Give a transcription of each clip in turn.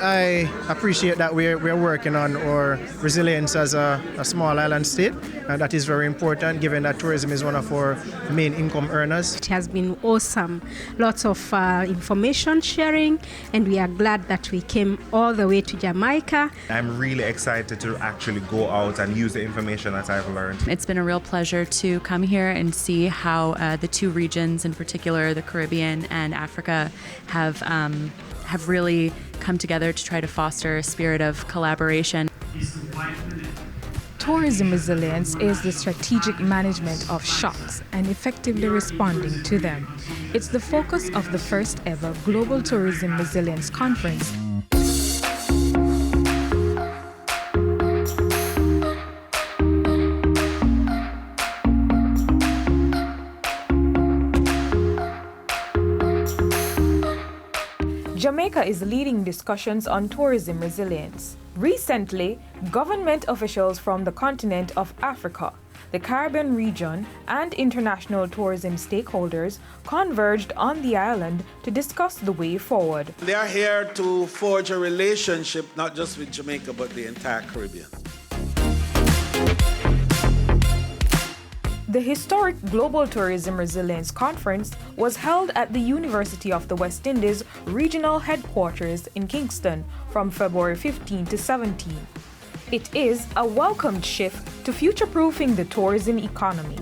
I appreciate that we're working on our resilience as a small island state, and that is very important given that tourism is one of our main income earners. It has been awesome. Lots of information sharing, and we are glad that we came all the way to Jamaica. I'm really excited to actually go out and use the information that I've learned. It's been a real pleasure to come here and see how the two regions, in particular the Caribbean and Africa, have really come together to try to foster a spirit of collaboration. Tourism resilience is the strategic management of shocks and effectively responding to them. It's the focus of the first ever Global Tourism Resilience Conference. Jamaica is leading discussions on tourism resilience. Recently, government officials from the continent of Africa, the Caribbean region, and international tourism stakeholders converged on the island to discuss the way forward. They are here to forge a relationship not just with Jamaica but the entire Caribbean. The historic Global Tourism Resilience Conference was held at the University of the West Indies regional headquarters in Kingston from February 15 to 17. It is a welcomed shift to future-proofing the tourism economy.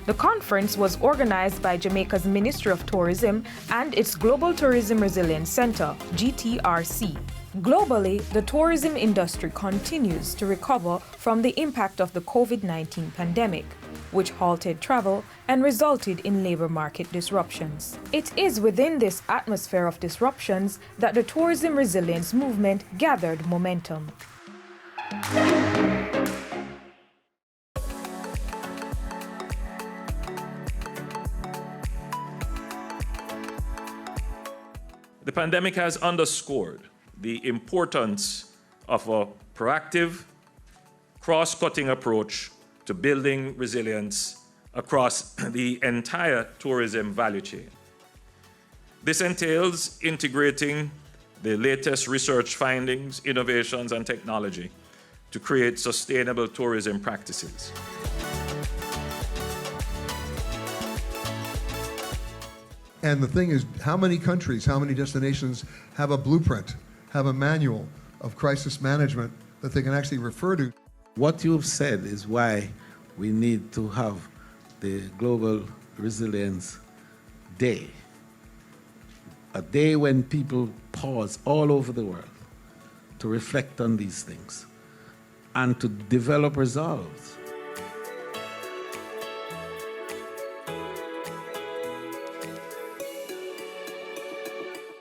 The conference was organized by Jamaica's Ministry of Tourism and its Global Tourism Resilience Center, GTRC. Globally, the tourism industry continues to recover from the impact of the COVID-19 pandemic, which halted travel and resulted in labor market disruptions. It is within this atmosphere of disruptions that the tourism resilience movement gathered momentum. The pandemic has underscored the importance of a proactive, cross-cutting approach to building resilience across the entire tourism value chain. This entails integrating the latest research findings, innovations, and technology to create sustainable tourism practices. And the thing is, how many countries, how many destinations have a blueprint, have a manual of crisis management that they can actually refer to? What you've said is why we need to have the Global Resilience Day. A day when people pause all over the world to reflect on these things and to develop resolves.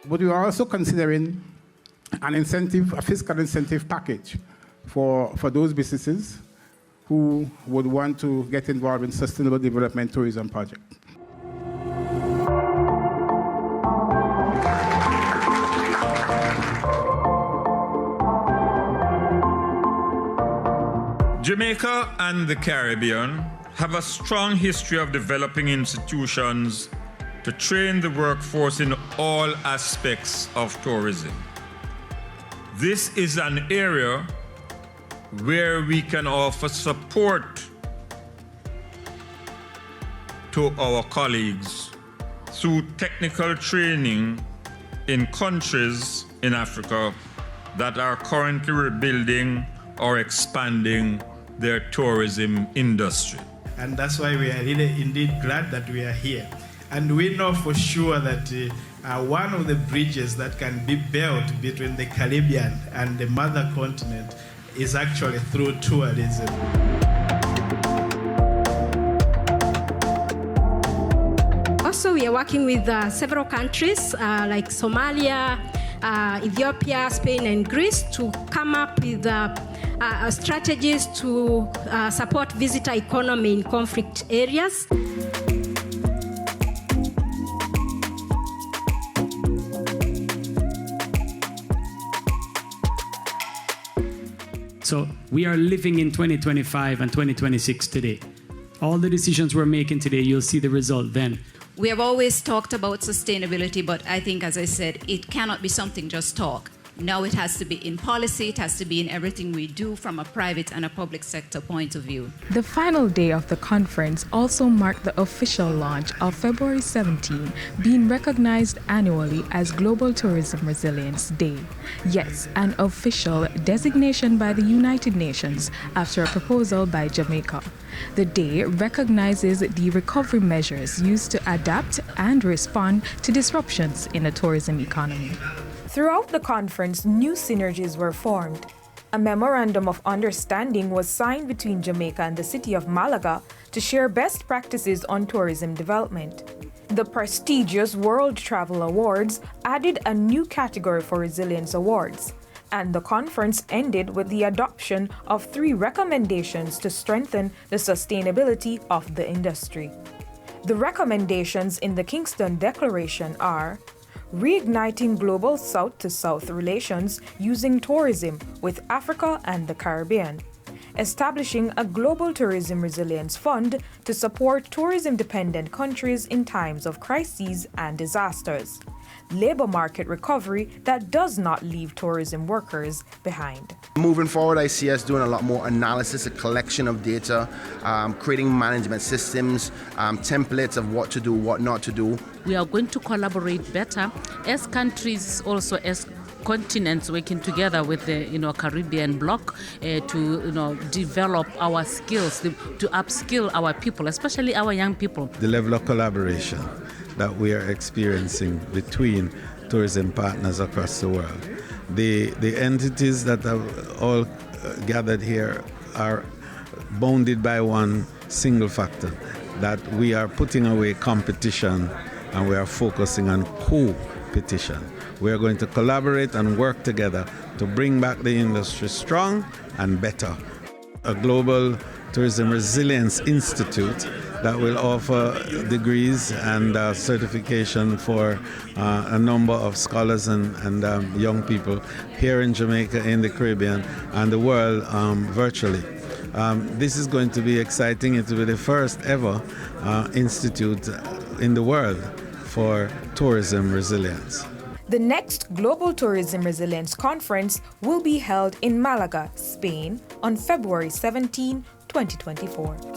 But we are also considering an incentive, a fiscal incentive package for those businesses who would want to get involved in sustainable development tourism projects. Jamaica and the Caribbean have a strong history of developing institutions to train the workforce in all aspects of tourism. This is an area where we can offer support to our colleagues through technical training in countries in Africa that are currently rebuilding or expanding their tourism industry. And that's why we are really indeed glad that we are here. And we know for sure that one of the bridges that can be built between the Caribbean and the mother continent is actually through tourism. Also, we are working with several countries like Somalia, Ethiopia, Spain, and Greece to come up with strategies to support visitor economy in conflict areas. So we are living in 2025 and 2026 today. All the decisions we're making today, you'll see the result then. We have always talked about sustainability, but I think, as I said, it cannot be something just talk. Now it has to be in policy, it has to be in everything we do from a private and a public sector point of view. The final day of the conference also marked the official launch of February 17 being recognized annually as Global Tourism Resilience Day. Yes, an official designation by the United Nations after a proposal by Jamaica. The day recognizes the recovery measures used to adapt and respond to disruptions in the tourism economy. Throughout the conference, new synergies were formed. A memorandum of understanding was signed between Jamaica and the city of Malaga to share best practices on tourism development. The prestigious World Travel Awards added a new category for Resilience Awards, and the conference ended with the adoption of 3 recommendations to strengthen the sustainability of the industry. The recommendations in the Kingston Declaration are reigniting global South-to-South relations using tourism with Africa and the Caribbean, establishing a global tourism resilience fund to support tourism-dependent countries in times of crises and disasters, labor market recovery that does not leave tourism workers behind. Moving forward, I see us doing a lot more analysis, a collection of data, creating management systems, templates of what to do, what not to do. We are going to collaborate better as countries, also as continents, working together with the Caribbean bloc to develop our skills, to upskill our people, especially our young people. The level of collaboration that we are experiencing between tourism partners across the world. The entities that have all gathered here are bounded by one single factor, that we are putting away competition and we are focusing on co-petition. We are going to collaborate and work together to bring back the industry strong and better. A global Tourism Resilience Institute that will offer degrees and certification for a number of scholars and young people here in Jamaica, in the Caribbean, and the world virtually. This is going to be exciting. It will be the first ever institute in the world for tourism resilience. The next Global Tourism Resilience Conference will be held in Malaga, Spain on February 17, 2024.